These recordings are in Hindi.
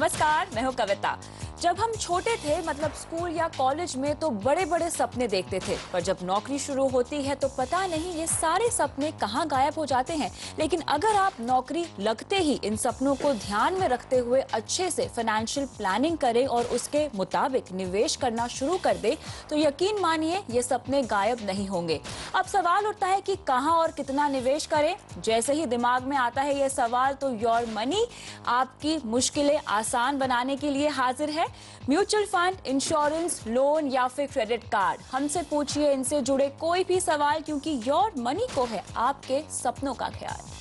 नमस्कार, मैं हूं कविता। जब हम छोटे थे मतलब स्कूल या कॉलेज में तो बड़े बड़े सपने देखते थे, पर जब नौकरी शुरू होती है तो पता नहीं ये सारे सपने कहाँ गायब हो जाते हैं। लेकिन अगर आप नौकरी लगते ही इन सपनों को ध्यान में रखते हुए अच्छे से फाइनेंशियल प्लानिंग करें और उसके मुताबिक निवेश करना शुरू कर दे तो यकीन मानिए ये सपने गायब नहीं होंगे। अब सवाल उठता है कि कहाँ और कितना निवेश करें। जैसे ही दिमाग में आता है ये सवाल तो योर मनी आपकी मुश्किलें आसान बनाने के लिए हाजिर है। म्यूचुअल फंड, इंश्योरेंस, लोन या फिर क्रेडिट कार्ड, हमसे पूछिए इनसे जुड़े कोई भी सवाल, क्योंकि योर मनी को है आपके सपनों का ख्याल।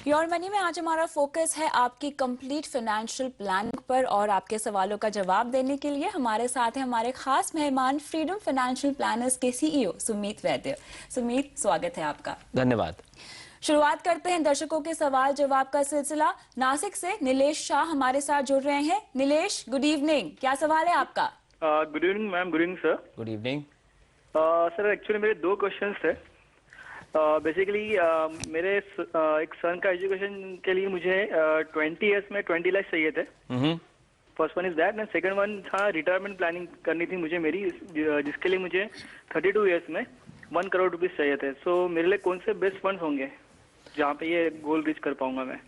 योर मनी में आज हमारा फोकस है आपकी कंप्लीट फाइनेंशियल प्लानिंग पर, और आपके सवालों का जवाब देने के लिए हमारे साथ हैं हमारे खास मेहमान फ्रीडम फाइनेंशियल प्लानर्स के सीईओ सुमीत वैद्य। सुमीत, स्वागत है आपका। धन्यवाद। शुरुआत करते हैं दर्शकों के सवाल जवाब का सिलसिला। नासिक से नीलेश शाह हमारे साथ जुड़ रहे हैं। नीलेश, गुड इवनिंग, क्या सवाल है आपका? Good evening ma'am. Good evening sir. Good evening sir, actually मेरे दो क्वेश्चंस थे। बेसिकली मेरे एक सन का एजुकेशन के लिए मुझे 20 इयर्स में 20 लाख चाहिए थे। First one is that and second one था रिटायरमेंट प्लानिंग करनी थी मुझे मेरी, जिसके लिए मुझे 32 इयर्स में 1 करोड़ रुपीस चाहिए थे। सो मेरे लिए कौन से बेस्ट फंड्स होंगे जहाँ पे ये गोल रीच कर पाऊंगा मैं?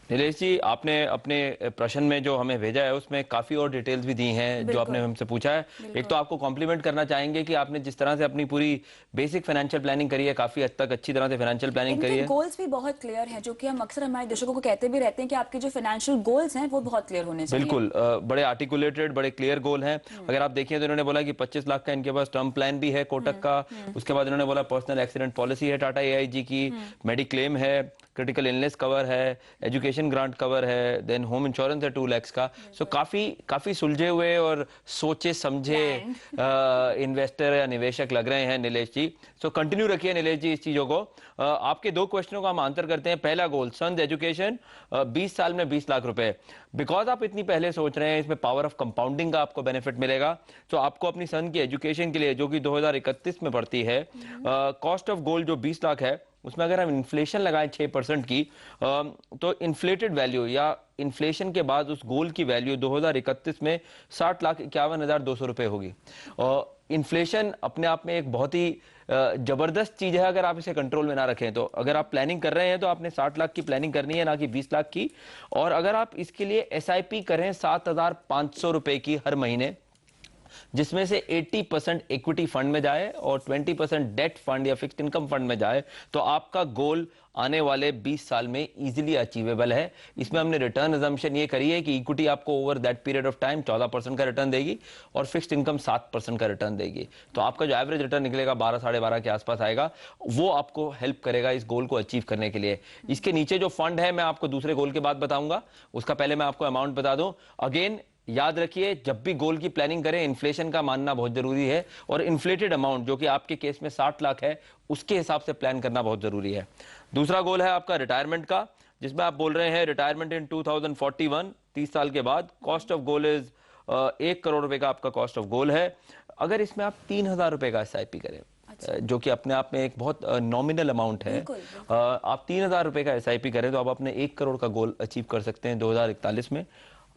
नीलेश जी, आपने अपने प्रश्न में जो हमें भेजा है उसमें काफी और डिटेल्स भी दी हैं जो आपने हमसे पूछा है। एक तो आपको कॉम्प्लीमेंट करना चाहेंगे कि आपने जिस तरह से अपनी पूरी बेसिक फाइनेंशियल प्लानिंग करी है, काफी हद तक अच्छी तरह से फाइनेंशियल प्लानिंग करी है। गोल्स भी बहुत क्लियर हैं, जो कि हम अक्सर हमारे दर्शकों को कहते भी रहते हैं कि आपके जो फाइनेंशियल गोल्स हैं वो बहुत क्लियर होने चाहिए। बिल्कुल, बड़े आर्टिकुलेटेड, बड़े क्लेयर गोल हैं। अगर आप देखिए तो इन्होंने बोला कि 25 लाख का इनके पास टर्म प्लान भी है कोटक का। उसके बाद इन्होंने बोला पर्सनल एक्सीडेंट पॉलिसी है टाटा AIG की, मेडिक्लेम है, क्रिटिकल इलनेस कवर है, एजुकेशन ग्रांट कवर है, देन होम इंश्योरेंस है 2 लाख का। सो काफी सुलझे हुए और सोचे समझे इन्वेस्टर या निवेशक लग रहे हैं नीलेश जी। सो कंटिन्यू रखिए नीलेश जी इस चीजों को। आपके दो क्वेश्चनों का हम आंसर करते हैं। पहला गोल सन्स एजुकेशन, 20 साल में 20 लाख रुपए। बिकॉज आप इतनी पहले सोच रहे हैं, इसमें पावर ऑफ कंपाउंडिंग का आपको बेनिफिट मिलेगा। तो आपको अपनी सन की एजुकेशन के लिए, जो कि 2031 में पड़ती है, कॉस्ट ऑफ गोल्ड जो 20 लाख है उसमें अगर हम इन्फ्लेशन लगाएं 6% की, तो इन्फ्लेटेड वैल्यू या इन्फ्लेशन के बाद उस गोल्ड की वैल्यू 2031 में 60,51,200 रुपए होगी। और इन्फ्लेशन अपने आप में एक बहुत ही जबरदस्त चीज है अगर आप इसे कंट्रोल में ना रखें तो। अगर आप प्लानिंग कर रहे हैं तो आपने 60 लाख की प्लानिंग करनी है, ना कि 20 लाख की। और अगर आप इसके लिए SIP करें 7,500 रुपए की हर महीने, जिसमें से 80% इक्विटी फंड में जाए और 20% डेट फंड या फिक्स्ड इनकम फंड में जाए, तो आपका गोल आने वाले 20 साल में इजीली अचीवेबल है। इसमें हमने रिटर्न अजम्पशन ये करी है कि इक्विटी आपको over that period of time 14% का रिटर्न देगी और फिक्स्ड इनकम 7% का रिटर्न देगी। तो आपका जो एवरेज रिटर्न निकलेगा 12 साढ़े 12 के आसपास आएगा। वो आपको हेल्प करेगा इस गोल को अचीव करने के लिए। इसके नीचे जो फंड है मैं आपको दूसरे गोल के बाद बताऊंगा, उसका पहले मैं आपको अमाउंट बता दूं। अगेन याद रखिए, जब भी गोल की प्लानिंग करें इन्फ्लेशन का मानना बहुत जरूरी है, और इन्फ्लेटेड अमाउंट जो कि आपके केस में 60 लाख है उसके हिसाब से प्लान करना बहुत जरूरी है। दूसरा गोल है आपका रिटायरमेंट का, जिसमें आप बोल रहे हैं रिटायरमेंट इन 2041, 30 साल के बाद। Cost of goal is 1 crore रुपए का आपका कॉस्ट ऑफ गोल है। अगर इसमें आप 3,000 रुपए का SIP करें, जो कि अपने आप में एक बहुत नॉमिनल अमाउंट है, आप 3,000 रुपए का SIP करें तो आप अपने 1 करोड़ का गोल अचीव कर सकते हैं 2041 में।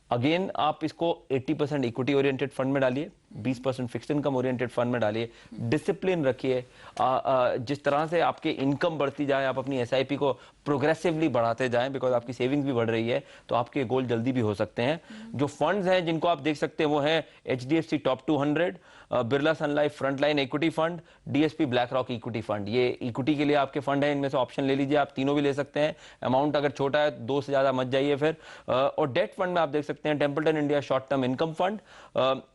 अगेन आप इसको 80% इक्विटी ओरिएंटेड फंड में डालिए, 20% फिक्स्ड इनकम ओरिएंटेड फंड में डालिए। डिसिप्लिन रखिए। जिस तरह से आपके इनकम बढ़ती जाए, आप अपनी SIP को प्रोग्रेसिवली बढ़ाते जाएं, बिकॉज आपकी सेविंग्स भी बढ़ रही है, तो आपके गोल जल्दी भी हो सकते हैं। जो फंड्स हैं जिनको आप देख सकते हैं वो है HDFC top 200, Birla sun life frontline equity fund, DSP black rock equity fund. ये इक्विटी के लिए आपके फंड है, इनमें से ऑप्शन ले लीजिए, आप तीनों भी ले सकते हैं। अमाउंट अगर छोटा है 2 से ज्यादा मत जाइए फिर। और डेट फंड में आप देख सकते हैं Templeton India short term income fund,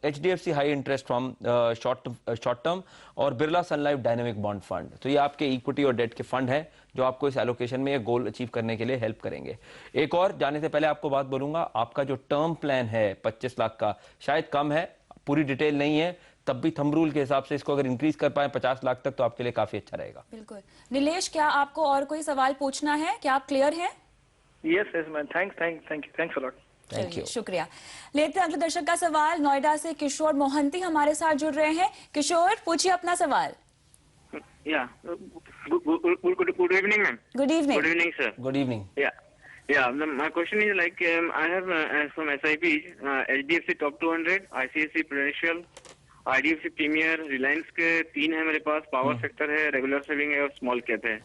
HDFC high interest from short term, और Birla sun life dynamic bond fund. तो ये आपके इक्विटी और डेट के फंड है जो आपको इस एलोकेशन में ये गोल अचीव करने के लिए हेल्प करेंगे। एक और जाने से पहले आपको बात बोलूंगा, आपका जो टर्म प्लान है 25 लाख का, शायद कम है, पूरी डिटेल नहीं है, तब भी थंब रूल के हिसाब से इसको अगर इंक्रीज कर पाए 50 लाख तक तो आपके लिए काफी अच्छा रहेगा। बिल्कुल। नीलेश, क्या आपको और कोई सवाल पूछना है? क्या आप क्लियर हैं? Yes ma'am, thanks a lot. Thank चलिए, यू। शुक्रिया। लेते हैं अगले दर्शक का सवाल। नोएडा से किशोर मोहंती हमारे साथ जुड़ रहे हैं। किशोर, पूछिए अपना सवाल। Yeah. Good evening, ma'am. Good evening. Good evening, sir. Good evening. Yeah. Yeah. My question is like I have some SIP, HDFC Top 200, ICICI Prudential, IDFC Premier, Reliance के 3 है मेरे पास, पावर सेक्टर है, रेगुलर सेविंग है और स्मॉल कैप है।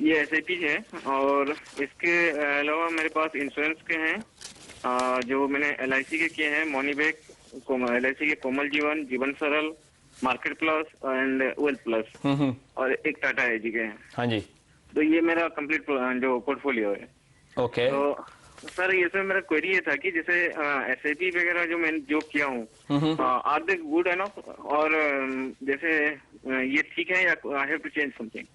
ये SIP है और इसके अलावा मेरे पास इंश्योरेंस के हैं जो मैंने LIC के किए हैं, मॉनीबैक, LIC के कोमल जीवन, जीवन सरल, market plus and wealth plus और एक टाटा एजी के हैं। हाँ जी। तो ये मेरा कंप्लीट जो पोर्टफोलियो है। ओके। तो सर ये सर मेरा क्वेरी ये था कि जैसे SIP वगैरह जो मैं जो किया हूँ आर दे गुड एनफ और जैसे ये ठीक है या I have to change something?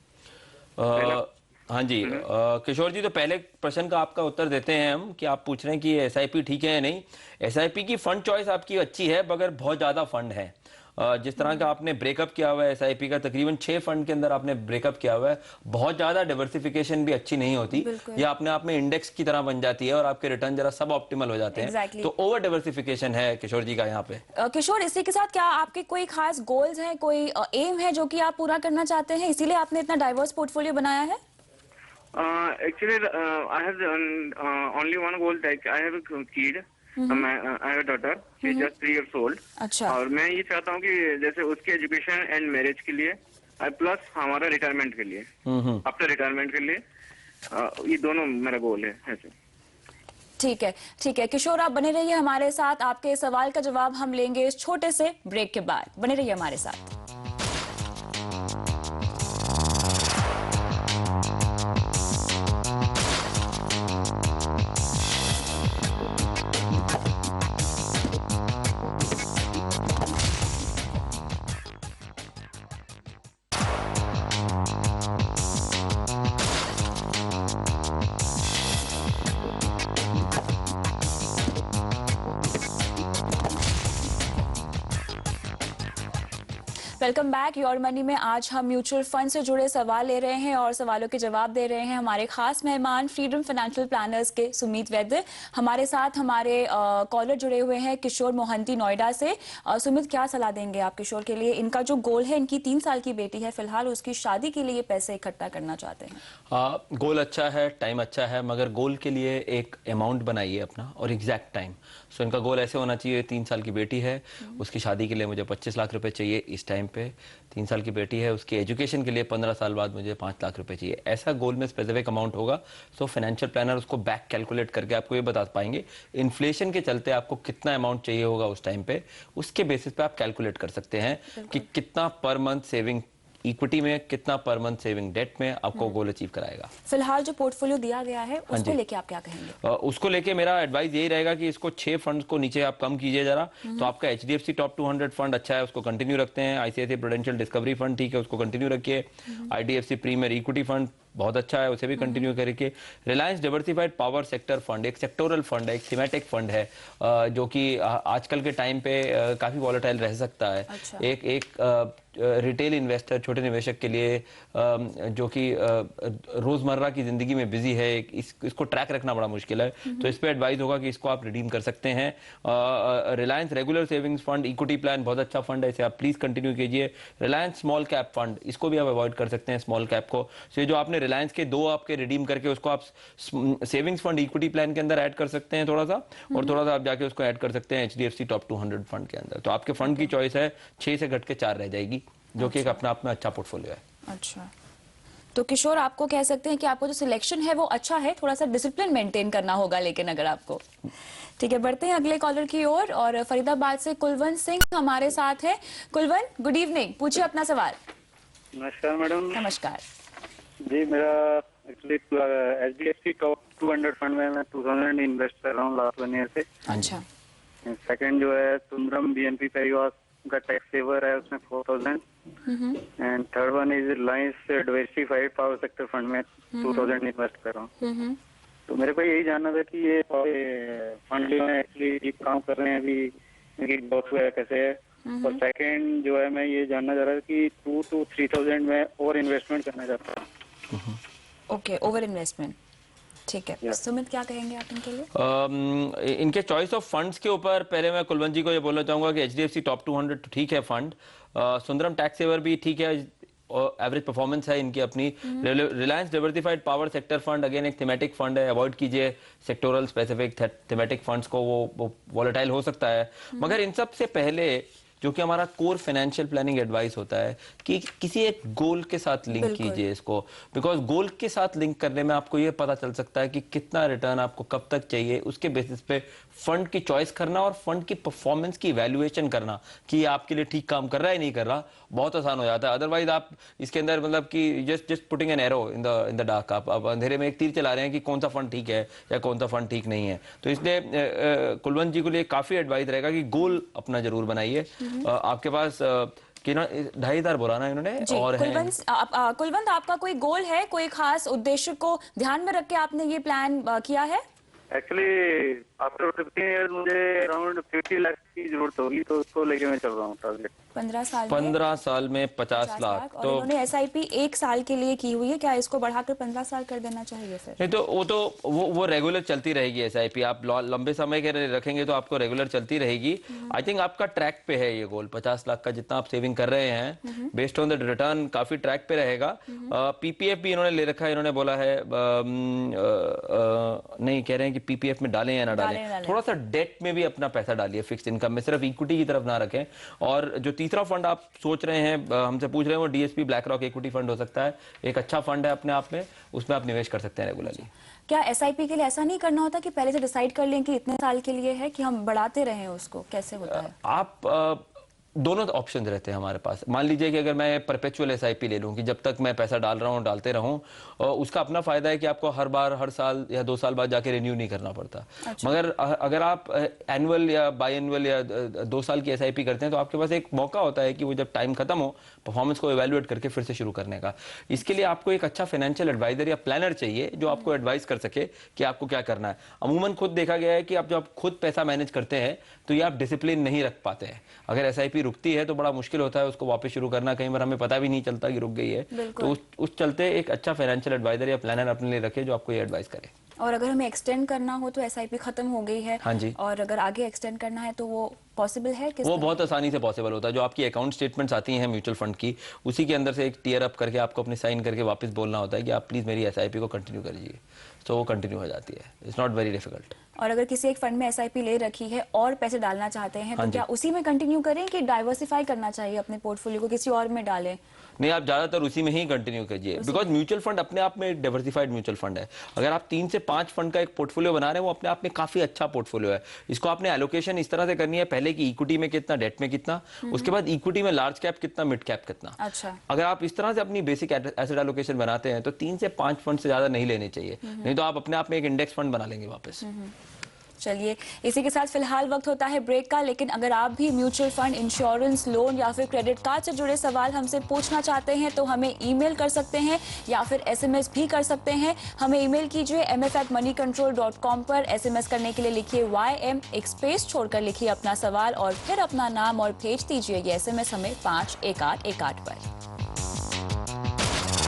हाँ जी। किशोर जी, तो पहले प्रश्न का आपका उत्तर देते हैं हम कि आप पूछ रहे हैं कि SIP ठीक है या नहीं। SIP की फंड चॉइस आपकी अच्छी है मगर बहुत ज्यादा फंड है। जिस तरह का आपने ब्रेकअप किया हुआ है SIP का, तकरीबन 6 फंड के अंदर आपने ब्रेकअप किया हुआ है, बहुत ज्यादा डाइवर्सिफिकेशन भी अच्छी नहीं होती। ये अपने आप में इंडेक्स की तरह बन जाती है और आपके रिटर्न जरा सब ऑप्टिमल हो जाते हैं। तो ओवर डाइवर्सिफिकेशन है किशोर जी का यहाँ पे। किशोर, इसी के साथ क्या आपके कोई खास गोल्स हैं, कोई एम है जो कि आप पूरा करना चाहते हैं, इसीलिए आपने इतना डाइवर्स पोर्टफोलियो बनाया है? Actually, I have only one goal that I have a kid. I have a daughter. She is just 3 years old. अच्छा। और मैं ये चाहता हूँ कि जैसे उसके एजुकेशन एंड मैरिज के लिए प्लस हमारा रिटायरमेंट के लिए, आफ्टर रिटायरमेंट के लिए, ये दोनों मेरा गोल है ऐसे। ठीक है, ठीक है किशोर, आप बने रहिए हमारे साथ। आपके सवाल का जवाब हम लेंगे इस छोटे से ब्रेक के बाद। बने रहिए हमारे साथ। वेलकम बैक योर मनी में आज हम म्यूचुअल फंड से जुड़े सवाल ले रहे हैं और सवालों के जवाब दे रहे हैं हमारे खास मेहमान फ्रीडम फाइनेंशियल प्लानर्स के सुमित वैद्य। हमारे साथ हमारे कॉलर जुड़े हुए हैं किशोर मोहंती नोएडा से। सुमित, क्या सलाह देंगे आप किशोर के लिए? इनका जो गोल है, इनकी 3 साल की बेटी है, फिलहाल उसकी शादी के लिए पैसे इकट्ठा करना चाहते हैं। गोल अच्छा है, टाइम अच्छा है, मगर गोल के लिए एक अमाउंट बनाइए अपना और एग्जैक्ट टाइम। सो इनका गोल ऐसे होना चाहिए, 3 साल की बेटी है, उसकी शादी के लिए मुझे 25 लाख रुपए चाहिए इस टाइम पे। 3 साल की बेटी है, उसकी एजुकेशन के लिए 15 साल बाद मुझे 5 लाख रुपए चाहिए। ऐसा गोल में स्पेसिफिक अमाउंट होगा। सो फाइनेंशियल प्लानर उसको बैक कैलकुलेट करके आपको ये बता पाएंगे इन्फ्लेशन के चलते आपको कितना अमाउंट चाहिए होगा उस टाइम पे। उसके बेसिस पे आप कैलकुलेट कर सकते हैं कि कितना पर मंथ सेविंग इक्विटी में, कितना पर मंथ सेविंग डेट में आपको गोल अचीव कराएगा। फिलहाल जो पोर्टफोलियो दिया गया है उसको लेके आप क्या कहेंगे? उसको लेके मेरा एडवाइस यही रहेगा कि इसको 6 फंड्स को नीचे आप कम कीजिए जरा। तो आपका HDFC टॉप 200 फंड अच्छा है, उसको कंटिन्यू रखते हैं। ICICI प्रूडेंशियल डिस्कवरी फंड ठीक है, उसको कंटिन्यू रखिए। IDFC प्रीमियर इक्विटी फंड बहुत अच्छा है, उसे भी कंटिन्यू करके। Reliance diversified power sector fund एक सेक्टोरल फंड है, एक थीमेटिक फंड है जो कि आजकल के टाइम पे काफी वॉलेटाइल रह सकता है। अच्छा। एक रिटेल इन्वेस्टर, छोटे निवेशक के लिए जो कि रोजमर्रा की जिंदगी में बिजी है, इसको ट्रैक रखना बड़ा मुश्किल है, तो इस पे एडवाइस होगा कि इसको आप रिडीम कर सकते हैं। Reliance regular savings fund equity plan बहुत अच्छा फंड है, इसे आप प्लीज कंटिन्यू कीजिए। रिलायंस स्मॉल कैप फंड, इसको भी आप अवॉइड कर सकते हैं स्मॉल कैप को। तो जो आपने रिलायंस के 2 आपके रिडीम करके उसको आप सेविंग्स फंड इक्विटी प्लान के अंदर ऐड कर सकते हैं थोड़ा सा, और थोड़ा सा आप जाके उसको ऐड कर सकते हैं HDFC टॉप 200 फंड के अंदर। तो आपके फंड की चॉइस है 6 से घट के 4 रह जाएगी, जो कि एक अपना आप में अच्छा पोर्टफोलियो है। अच्छा, तो किशोर आपको कह सकते हैं कि आपको जो सिलेक्शन है वो अच्छा है, थोड़ा सा डिसिप्लिन मेंटेन करना होगा लेकिन अगर आपको। ठीक है, बढ़ते हैं अगले कॉलर की ओर और फरीदाबाद से कुलवंत सिंह हमारे साथ है। कुलवंत, गुड इवनिंग, पूछिए अपना सवाल। नमस्कार मैडम। नमस्कार जी, मेरा एक्चुअली HDFC टॉप 200 फंड में मैं 2000 इन्वेस्ट कर रहा हूँ लास्ट 1 ईयर से। अच्छा। सेकंड जो है सुंदरम BNP पैरिवास का टैक्स सेवर है, उसमें 4000 and third one is Reliance diversified power sector fund में 2000 इन्वेस्ट कर रहा हूँ। तो मेरे को यही जानना था कि ये फंड जो है एक्चुअली काम कर रहे हैं अभी, इनकी ग्रोथ हुआ है कैसे है। और सेकंड जो है मैं ये जानना चाह रहा था कि 2 to 3000 में और इन्वेस्टमेंट करना चाहता हूँ। Okay, over investment. ठीक है, सुमित क्या कहेंगे आप इनके लिए? इनके चॉइस ऑफ फंड्स के ऊपर पहले मैं कुलवंत जी को ये बोलना चाहूंगा कि एचडीएफसी टॉप 200 तो ठीक है फंड, सुंदरम टैक्स सेवर भी ठीक है, एवरेज परफॉर्मेंस है इनकी अपनी। Reliance diversified power sector fund again एक थीमेटिक फंड है, अवॉइड कीजिए सेक्टोरल स्पेसिफिक थीमेटिक फंड्स को, वो वॉलेटाइल हो सकता है। मगर इन सब से पहले जो कि हमारा कोर फाइनेंशियल प्लानिंग एडवाइस होता है कि किसी एक गोल के साथ लिंक कीजिए इसको, बिकॉज गोल के साथ लिंक करने में आपको ये पता चल सकता है कि कितना रिटर्न आपको कब तक चाहिए, उसके बेसिस पे फंड की चॉइस करना और फंड की परफॉर्मेंस की इवैल्यूएशन करना कि ये आपके लिए ठीक काम कर रहा है नहीं कर रहा, बहुत आसान हो जाता है। अदरवाइज आप इसके अंदर मतलब कि just putting an arrow in the dark, आप अंधेरे में एक तीर चला रहे हैं कि कौन सा फंड ठीक है या कौन सा फंड ठीक नहीं है। तो इसलिए कुलवंत जी के लिए काफी एडवाइस रहेगा कि गोल अपना जरूर बनाइए। आपके पास कि ना 2,500 बोला ना इन्होंने, और कुलवंत आपका कोई गोल है, कोई खास उद्देश्य को ध्यान में रख के आपने ये प्लान किया है? एक्चुअली आफ्टर 15 ईयर्स मुझे अराउंड 50 लाख की जरूरत होगी, तो उसको लेके मैं चल रहा हूँ टारगेट। 15 साल में 50 लाख। और इन्होंने एसआईपी 1 साल के लिए की हुई है, क्या इसको बढ़ाकर 15 साल कर देना चाहिए फिर? नहीं तो वो रेगुलर चलती रहेगी एसआईपी, आप लंबे समय के लिए रखेंगे तो आपको रेगुलर चलती रहेगी। आई थिंक आपका ट्रैक पे है ये गोल, 50 लाख का जितना आप सेविंग कर रहे हैं बेस्ड ऑन द रिटर्न काफी ट्रैक पे रहेगा। पीपीएफ भी इन्होंने ले रखा है, इन्होंने बोला है नहीं कह रहे हैं कि पीपीएफ में डालें या ना डालें, थोड़ा सा डेट में भी अपना पैसा डालिए, फिक्स्ड इनकम में, सिर्फ इक्विटी की तरफ ना रखें। और जो तीसरा फंड आप सोच रहे हैं, हमसे पूछ रहे हैं, वो DSP black rock equity fund हो सकता है, एक अच्छा फंड है अपने आप में, उसमें आप निवेश कर सकते हैं रेगुलरली। क्या एसआईपी के लिए ऐसा नहीं करना होता कि पहले से डिसाइड कर लें कि इतने साल के लिए है, कि हम बढ़ाते रहें उसको, कैसे होता है? आप दोनों ऑप्शन रहते हैं हमारे पास। मान लीजिए कि अगर मैं परपेचुअल एसआईपी ले लूं कि जब तक मैं पैसा डाल रहा हूं डालते रहूं, उसका अपना फायदा है कि आपको हर साल या 2 साल बाद जाके रिन्यू नहीं करना पड़ता। अच्छा। मगर अगर आप एनुअल या बाई एनुअल या 2 साल की एसआईपी करते हैं तो आपके पास एक मौका होता है कि वो जब टाइम खत्म हो, परफॉर्मेंस को इवैल्यूएट करके फिर से शुरू करने का। इसके लिए आपको एक अच्छा फाइनेंशियल एडवाइजर या प्लानर चाहिए जो आपको एडवाइस कर सके कि आपको क्या करना है। अमूमन खुद देखा गया है कि आप जब खुद पैसा मैनेज करते हैं तो ये आप डिसिप्लिन नहीं रख पाते हैं। अगर एसआईपी रुकती है तो बड़ा मुश्किल होता है उसको वापस शुरू करना, कई बार हमें पता भी नहीं चलता कि रुक गई है। तो उस चलते एक अच्छा फाइनेंशियल एडवाइजर या प्लानर अपने लिए रखे जो आपको ये एडवाइस करे। और अगर हमें एक्सटेंड करना हो तो एसआईपी खत्म हो गई है, हाँ जी, और अगर आगे एक्सटेंड करना है तो वो पॉसिबल है? वो बहुत आसानी से पॉसिबल होता है। जो आपकी अकाउंट स्टेटमेंट्स आती हैं म्यूचुअल फंड की, उसी के अंदर से एक टीयर अप करके आपको अपने साइन करके वापस बोलना होता है कि आप प्लीज मेरी एसआईपी को कंटिन्यू करिए, तो वो कंटिन्यू हो जाती है। It's not very difficult. और अगर किसी एक फंड में एसआईपी ले रखी है और पैसे डालना चाहते हैं तो क्या उसी में कंटिन्यू करें कि डाइवर्सिफाई करना चाहिए अपने पोर्टफोलियो को, किसी और में डालें? नहीं, आप ज्यादातर उसी में ही कंटिन्यू कीजिए, बिकॉज म्यूचुअल फंड अपने आप में एक डाइवर्सिफाइड म्यूचुअल फंड है। अगर आप 3 से 5 फंड का एक पोर्टफोलियो बना रहे हैं वो अपने आप में काफी अच्छा पोर्टफोलियो है। इसको आपने एलोकेशन इस तरह से करनी है, पहले की इक्विटी में कितना, डेट में कितना, उसके बाद इक्विटी में लार्ज कैप कितना, मिड कैप कितना। अच्छा। अगर आप इस तरह से अपनी बेसिक एसेट एलोकेशन बनाते हैं तो 3 से 5 फंड से ज्यादा नहीं लेने चाहिए, नहीं तो आप अपने आप में एक इंडेक्स फंड बना लेंगे वापस। चलिए, इसी के साथ फिलहाल वक्त होता है ब्रेक का, लेकिन अगर आप भी म्यूचुअल फंड, इंश्योरेंस, लोन या फिर क्रेडिट कार्ड से जुड़े सवाल हमसे पूछना चाहते हैं तो हमें ईमेल कर सकते हैं या फिर एसएमएस भी कर सकते हैं। हमें ईमेल कीजिए mf@moneycontrol.com पर। एसएमएस करने के लिए लिखिए YM, एक स्पेस छोड़कर लिखिए अपना सवाल और फिर अपना नाम और भेज दीजिए ये एसएमएस हमें 51818 पर।